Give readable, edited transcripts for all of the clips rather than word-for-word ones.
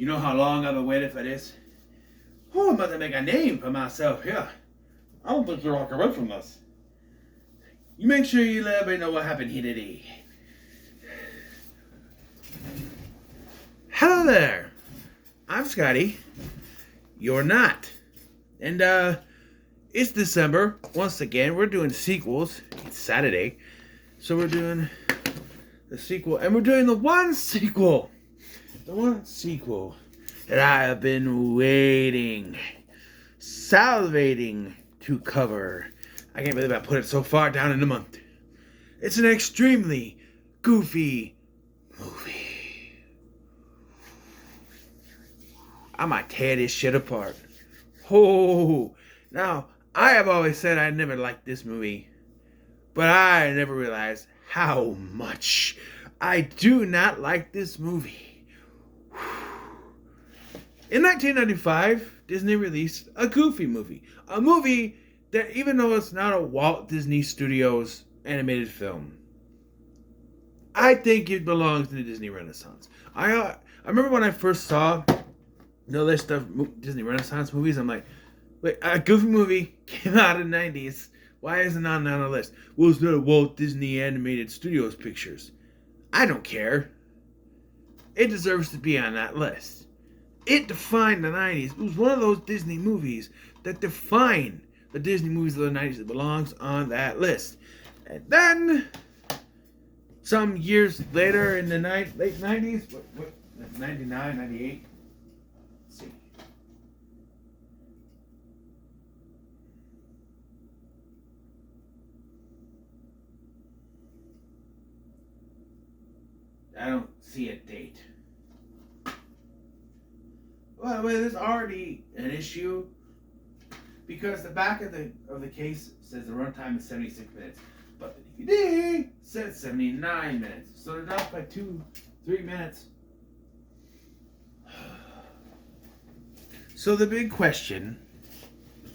You know how long I've been waiting for this? Oh, I'm about to make a name for myself here. I don't think you'll walk away from this. You make sure you let everybody know what happened here today. Hello there. I'm Scotty. You're not. And, it's December. Once again, we're doing sequels. It's Saturday. So we're doing the sequel. And we're doing the one sequel. The one sequel that I have been waiting, salivating to cover. I can't believe I put it so far down in the month. It's an extremely goofy movie. I might tear this shit apart. Oh, now, I have always said I never liked this movie, but I never realized how much I do not like this movie. In 1995, Disney released a Goofy movie. A movie that, even though it's not a Walt Disney Studios animated film, I think it belongs in the Disney Renaissance. I remember when I first saw the list of Disney Renaissance movies, I'm like, wait, a Goofy movie came out in the 90s. Why isn't it on the list? Well, it's not a Walt Disney Animated Studios pictures. I don't care. It deserves to be on that list. It defined the 90s. It was one of those Disney movies that defined the Disney movies of the 90s. It belongs on that list. And then, some years later in the late 90s, 99, 98? Let's see. I don't see a date. Well, there's already an issue because the back of the case says the runtime is 76 minutes, but the DVD says 79 minutes. So they're off by 2-3 minutes. So the big question,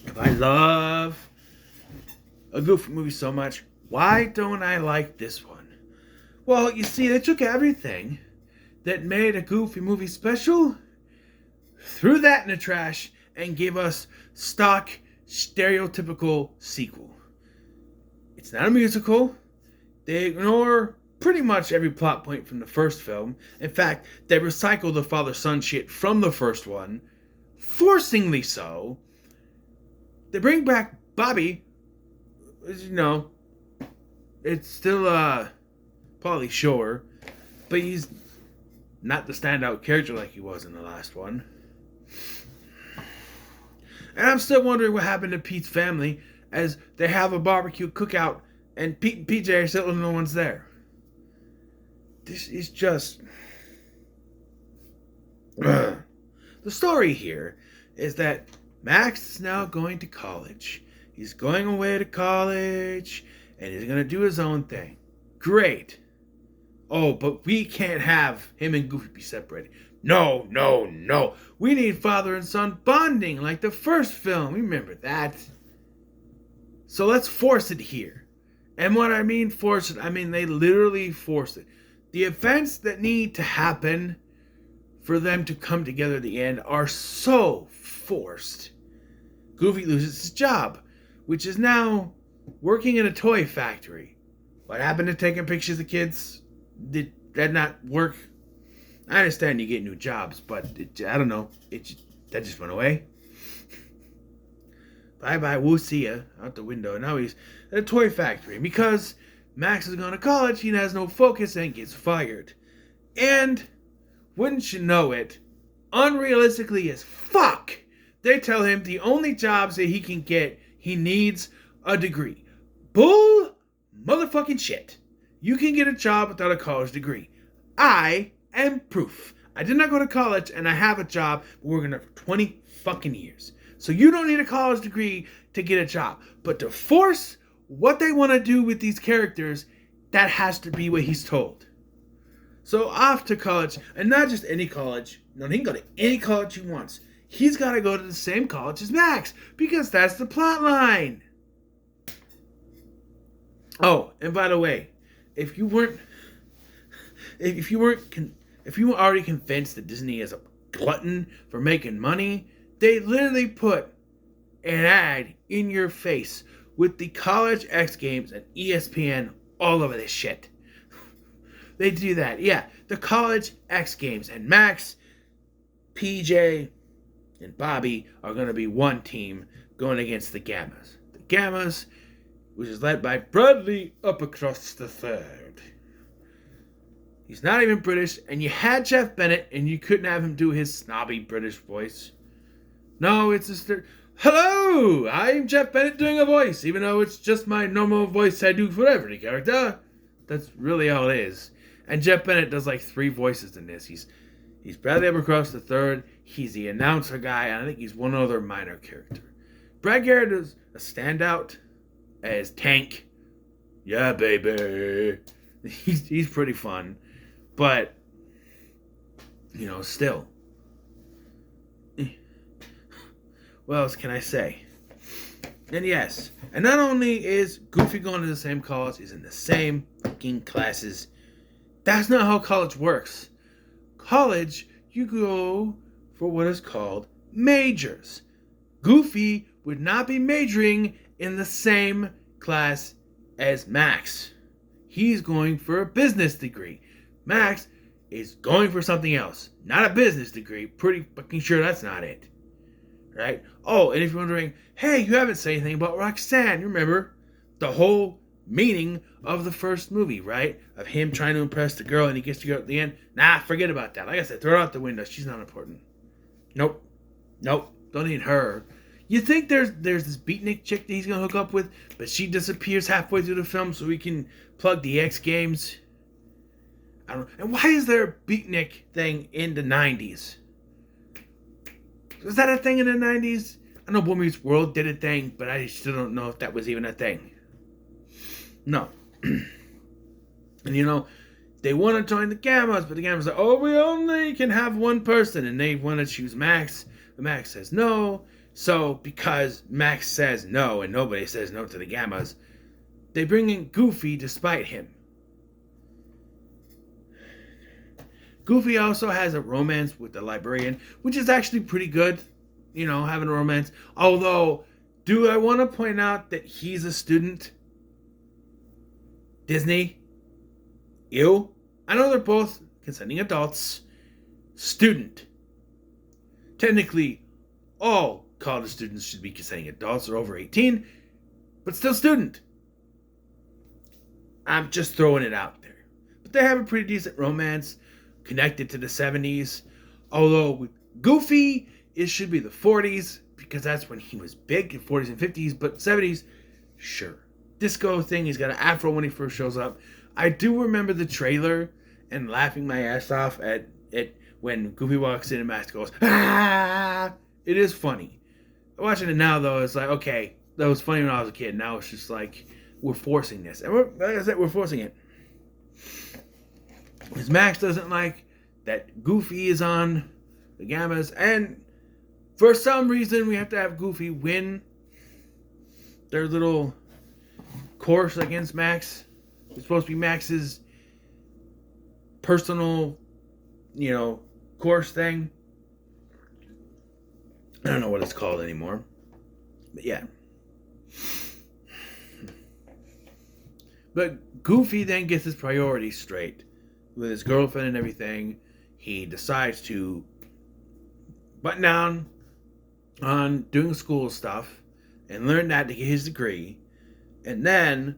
if I love a Goofy movie so much, why don't I like this one? Well, you see, they took everything that made a Goofy movie special, threw that in the trash, and gave us stock, stereotypical sequel. It's not a musical. They ignore pretty much every plot point from the first film. In fact, they recycle the father-son shit from the first one, forcingly so. They bring back Bobby. You know, it's still Pauly Shore, but he's not the standout character like he was in the last one. And I'm still wondering what happened to Pete's family as they have a barbecue cookout and Pete and PJ are still the only ones there. This is just... The story here is that Max is now going to college. He's going away to college and he's going to do his own thing. Great. Oh, but we can't have him and Goofy be separated. No. We need father and son bonding like the first film. Remember that. So let's force it here. And what I mean force it, I mean they literally force it. The events that need to happen for them to come together at the end are so forced. Goofy loses his job, which is now working in a toy factory. What happened to taking pictures of kids? Did that not work? I understand you get new jobs, but I don't know. That just went away. Bye-bye, we'll see ya. Out the window. Now he's at a toy factory. Because Max is going to college, he has no focus and gets fired. And, wouldn't you know it, unrealistically as fuck, they tell him the only jobs that he can get, he needs a degree. Bull motherfucking shit. You can get a job without a college degree. I am proof. I did not go to college and I have a job, but we're going to for 20 fucking years. So you don't need a college degree to get a job. But to force what they want to do with these characters, that has to be what he's told. So off to college, and not just any college. No, he can go to any college he wants. He's got to go to the same college as Max, because that's the plot line. Oh, and by the way, if you were already convinced that Disney is a glutton for making money, they literally put an ad in your face with the college X Games and ESPN all over this shit. They do that. Yeah, the college X Games, and Max, PJ, and Bobby are going to be one team going against the Gammas. The Gammas, which is led by Bradley Uppercrust the Third. He's not even British, and you had Jeff Bennett, and you couldn't have him do his snobby British voice. No, it's just... Hello! I'm Jeff Bennett doing a voice, even though it's just my normal voice I do for every character. That's really all it is. And Jeff Bennett does like 3 voices in this. He's Bradley Uppercross the Third. He's the announcer guy, and I think he's one other minor character. Brad Garrett is a standout as Tank. Yeah, baby. He's pretty fun. But, still. What else can I say? And yes, and not only is Goofy going to the same college, he's in the same fucking classes. That's not how college works. College, you go for what is called majors. Goofy would not be majoring in the same class as Max. He's going for a business degree. Max is going for something else. Not a business degree. Pretty fucking sure that's not it. Right? Oh, and if you're wondering, hey, you haven't said anything about Roxanne. You remember the whole meaning of the first movie, right? Of him trying to impress the girl and he gets to go at the end. Nah, forget about that. Like I said, throw her out the window. She's not important. Nope. Don't need her. You think there's this beatnik chick that he's going to hook up with, but she disappears halfway through the film so we can plug the X Games? I don't know. And why is there a beatnik thing in the 90s? Was that a thing in the 90s? I know Boy Meets World did a thing, but I still don't know if that was even a thing. No. And they want to join the Gammas, but the Gammas are, oh, we only can have one person, and they want to choose Max. But Max says no. So, because Max says no, and nobody says no to the Gammas, they bring in Goofy despite him. Goofy also has a romance with the librarian, which is actually pretty good, having a romance. Although, do I want to point out that he's a student? Disney? Ew. I know they're both consenting adults. Student. Technically, all college students should be consenting adults or over 18, but still student. I'm just throwing it out there. But they have a pretty decent romance connected to the 70s. Although with Goofy, it should be the 40s because that's when he was big, in 40s and 50s, but 70s, sure. Disco thing, he's got an afro when he first shows up. I do remember the trailer and laughing my ass off at it when Goofy walks in and Max goes, ah! It is funny. Watching it now, though, it's like, okay, that was funny when I was a kid. Now it's just like, we're forcing this. And like I said, we're forcing it. Because Max doesn't like that Goofy is on the Gammas. And for some reason, we have to have Goofy win their little course against Max. It's supposed to be Max's personal, course thing. I don't know what it's called anymore. But yeah. But Goofy then gets his priorities straight. With his girlfriend and everything, he decides to button down on doing school stuff and learn that to get his degree. And then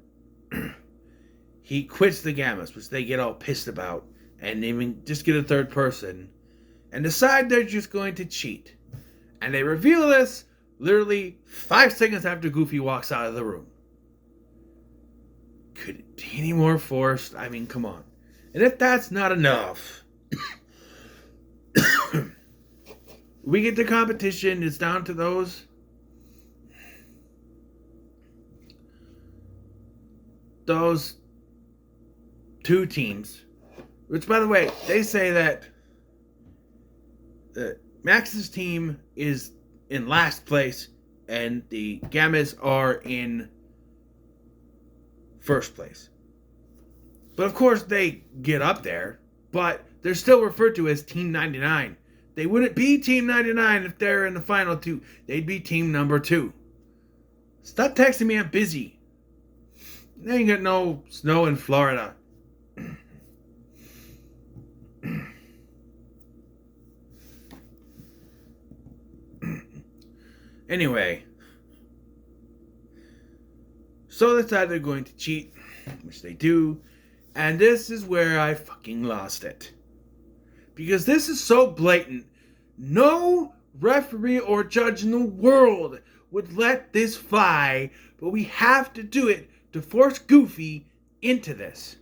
he quits the Gammas, which they get all pissed about, and even just get a third person and decide they're just going to cheat. And they reveal this literally 5 seconds after Goofy walks out of the room. Could it be any more forced? I mean, come on. And if that's not enough, we get the competition. It's down to those two teams. Which, by the way, they say that Max's team is in last place and the Gammas are in first place. But of course they get up there, but they're still referred to as Team 99. They wouldn't be Team 99 if they're in the final two. They'd be team number 2. Stop texting me, I'm busy. They ain't got no snow in Florida. Anyway. So they decide they're going to cheat, which they do. And this is where I fucking lost it. Because this is so blatant. No referee or judge in the world would let this fly, but we have to do it to force Goofy into this.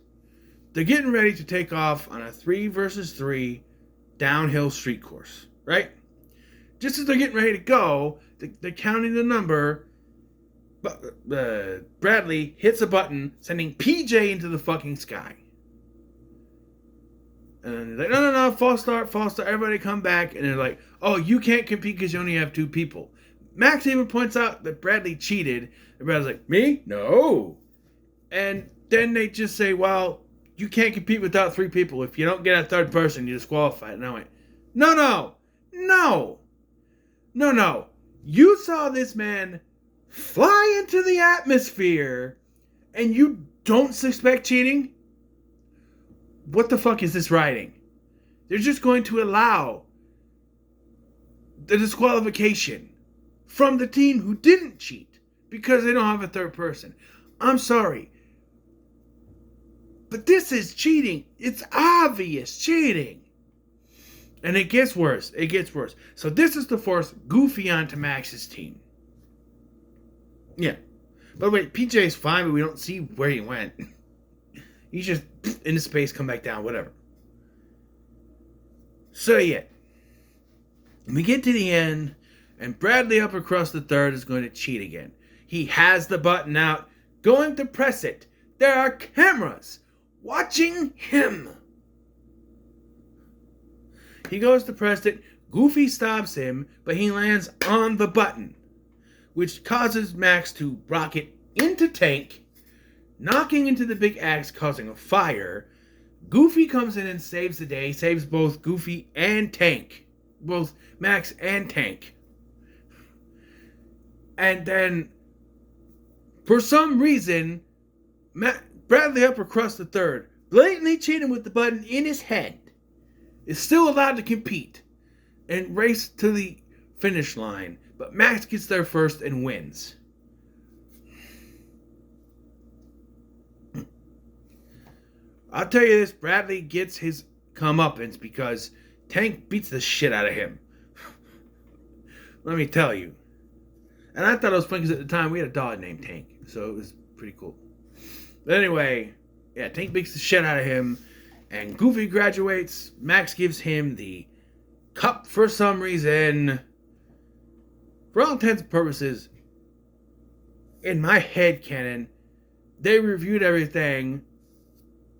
They're getting ready to take off on a 3 versus 3 downhill street course, right? Just as they're getting ready to go, they're counting the number. Bradley hits a button, sending PJ into the fucking sky. And they're like, no, false start, everybody come back. And they're like, oh, you can't compete because you only have 2 people. Max even points out that Bradley cheated. And Bradley's like, me? No. And then they just say, well, you can't compete without 3 people. If you don't get a 3rd person, you're disqualified. And I went, no. You saw this man fly into the atmosphere and you don't suspect cheating? What the fuck is this writing? They're just going to allow the disqualification from the team who didn't cheat because they don't have a 3rd person. I'm sorry. But this is cheating. It's obvious cheating. And it gets worse. So this is to force Goofy onto Max's team. Yeah. By the way, PJ's fine, but we don't see where he went. He's just into space, come back down, whatever. So yeah. We get to the end, and Bradley Uppercrust III is going to cheat again. He has the button out, going to press it. There are cameras watching him. He goes to press it. Goofy stops him, but he lands on the button, which causes Max to rocket into Tank, knocking into the big axe, causing a fire. Goofy comes in and saves the day, saves both Goofy and Tank. Both Max and Tank. And then, for some reason, Bradley Uppercrust III, blatantly cheating with the button in his head, is still allowed to compete and race to the finish line. But Max gets there first and wins. I'll tell you this, Bradley gets his comeuppance because Tank beats the shit out of him. Let me tell you. And I thought it was funny because at the time we had a dog named Tank. So it was pretty cool. But anyway, yeah, Tank beats the shit out of him. And Goofy graduates. Max gives him the cup for some reason. For all intents and purposes, in my head canon, they reviewed everything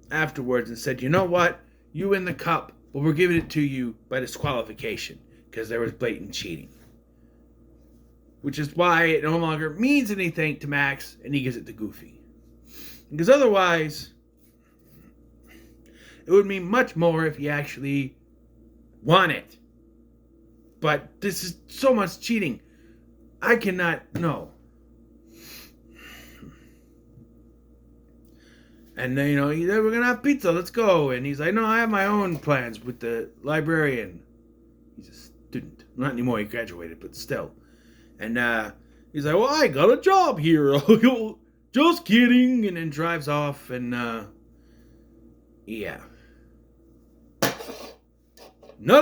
afterwards and said, you know what? You win the cup, but we're giving it to you by disqualification because there was blatant cheating. Which is why it no longer means anything to Max and he gives it to Goofy. Because otherwise, it would mean much more if he actually won it. But this is so much cheating. I cannot, no. And then, he's like, we're going to have pizza, let's go. And he's like, no, I have my own plans with the librarian. He's a student. Not anymore, he graduated, but still. And he's like, well, I got a job here. Just kidding. And then drives off and, yeah. No.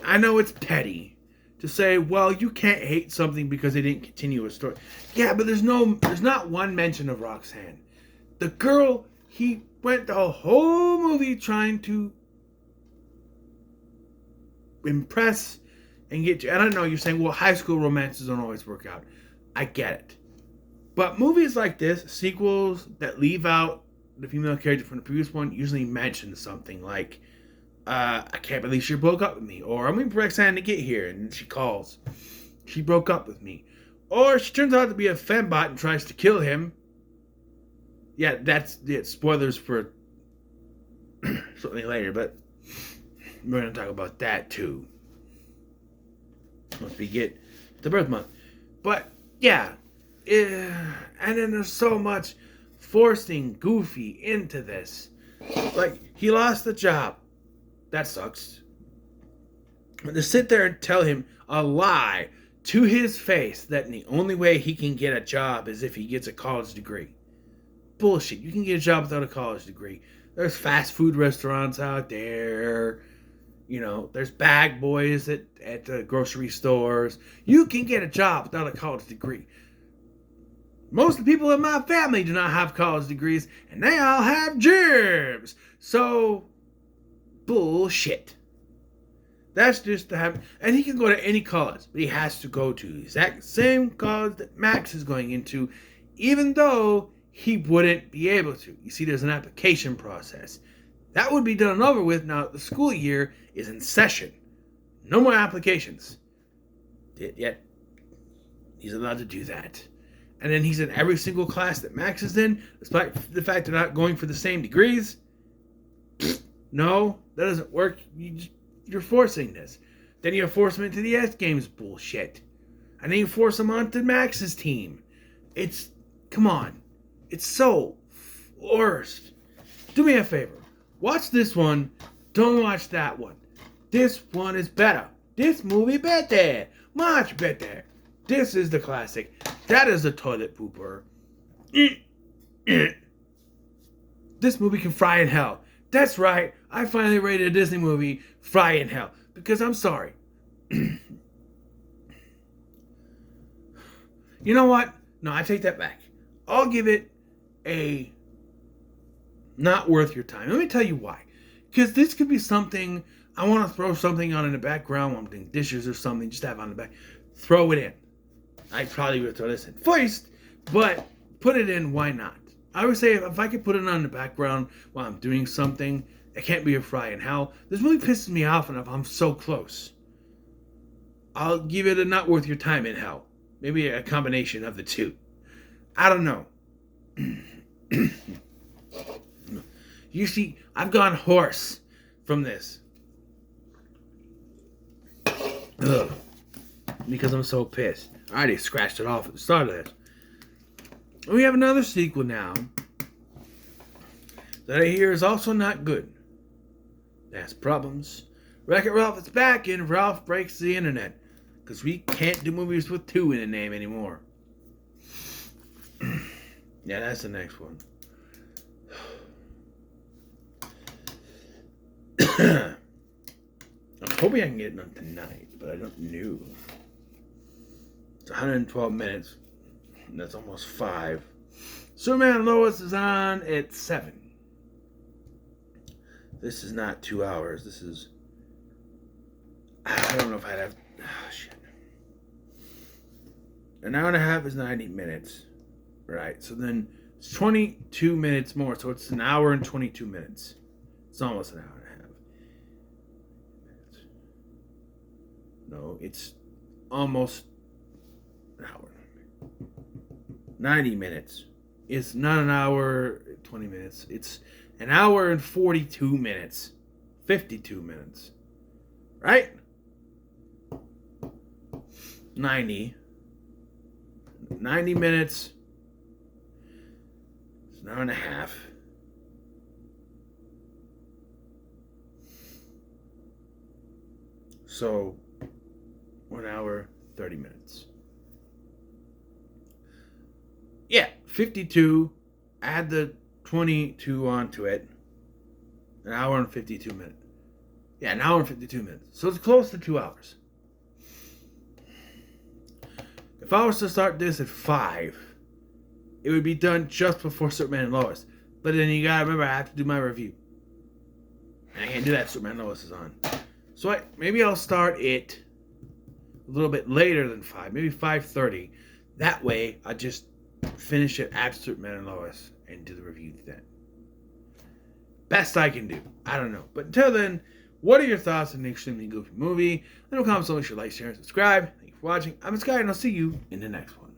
I know it's petty to say, well, you can't hate something because they didn't continue a story. Yeah, but there's not one mention of Roxanne. The girl, he went the whole movie trying to impress and get you. I don't know, you're saying, well, high school romances don't always work out. I get it. But movies like this, sequels that leave out the female character from the previous one, usually mention something like, I can't believe she broke up with me. Or I'm waiting for Roxanne to get here. And she calls. She broke up with me. Or she turns out to be a fembot and tries to kill him. Yeah, that's it. Spoilers for something later, but we're going to talk about that too once we get to birth month. But yeah, and then there's so much forcing Goofy into this. Like, he lost the job. That sucks. But to sit there and tell him a lie to his face that the only way he can get a job is if he gets a college degree. Bullshit. You can get a job without a college degree. There's fast food restaurants out there. You know, there's bag boys at the grocery stores. You can get a job without a college degree. Most of the people in my family do not have college degrees, and they all have jobs. So, bullshit. That's just to have, and he can go to any college, but he has to go to the exact same college that Max is going into, even though he wouldn't be able to. You see, there's an application process. That would be done and over with now that the school year is in session. No more applications. Yet, he's allowed to do that. And then he's in every single class that Max is in, despite the fact they're not going for the same degrees. No, that doesn't work. You're forcing this. Then you force him into the X Games bullshit. And then you force him onto Max's team. Come on. It's so forced. Do me a favor. Watch this one. Don't watch that one. This one is better. This movie better. Much better. This is the classic. That is a toilet pooper. This movie can fry in hell. That's right. I finally rated a Disney movie fry in hell. Because I'm sorry. You know what? No, I take that back. I'll give it a not worth your time. Let me tell you why. Because this could be something, I want to throw something on in the background while I'm doing dishes or something, just have on the back. Throw it in. I probably would throw this in first, but put it in, why not? I would say if I could put it on the background while I'm doing something, it can't be a fry in hell. This movie pisses me off enough. I'm so close. I'll give it a not worth your time in hell. Maybe a combination of the two. I don't know. You see, I've gone hoarse from this. Ugh. Because I'm so pissed. I already scratched it off at the start of this. We have another sequel now that I hear is also not good. It has problems. Wreck-It Ralph is back and Ralph breaks the internet. Because we can't do movies with 2 in the name anymore. Yeah, that's the next one. I'm hoping I can get it done tonight, but I don't know. It's 112 minutes. And that's almost 5. Superman and Lois is on at 7. This is not 2 hours. This is... I don't know if I'd have... Oh, shit. An hour and a half is 90 minutes. Right, so then it's 22 minutes more. So it's an hour and 22 minutes. It's almost an hour and a half. No, it's almost an hour. 90 minutes. It's not an hour, 20 minutes. It's an hour and 42 minutes. 52 minutes. Right? 90 minutes. It's an hour and a half. So, 1 hour, 30 minutes. Yeah, 52. Add the 22 onto it. An hour and 52 minutes. Yeah, an hour and 52 minutes. So it's close to 2 hours. If I was to start this at 5, it would be done just before Superman and Lois. But then you gotta remember, I have to do my review. And I can't do that. Superman and Lois is on. So maybe I'll start it a little bit later than 5. Maybe 5:30. That way, I just finish it after Superman and Lois and do the review then. Best I can do. I don't know. But until then, what are your thoughts on the extremely goofy movie? Leave a comment below, make sure to like, share, and subscribe. Thank you for watching. I'm Sky, and I'll see you in the next one.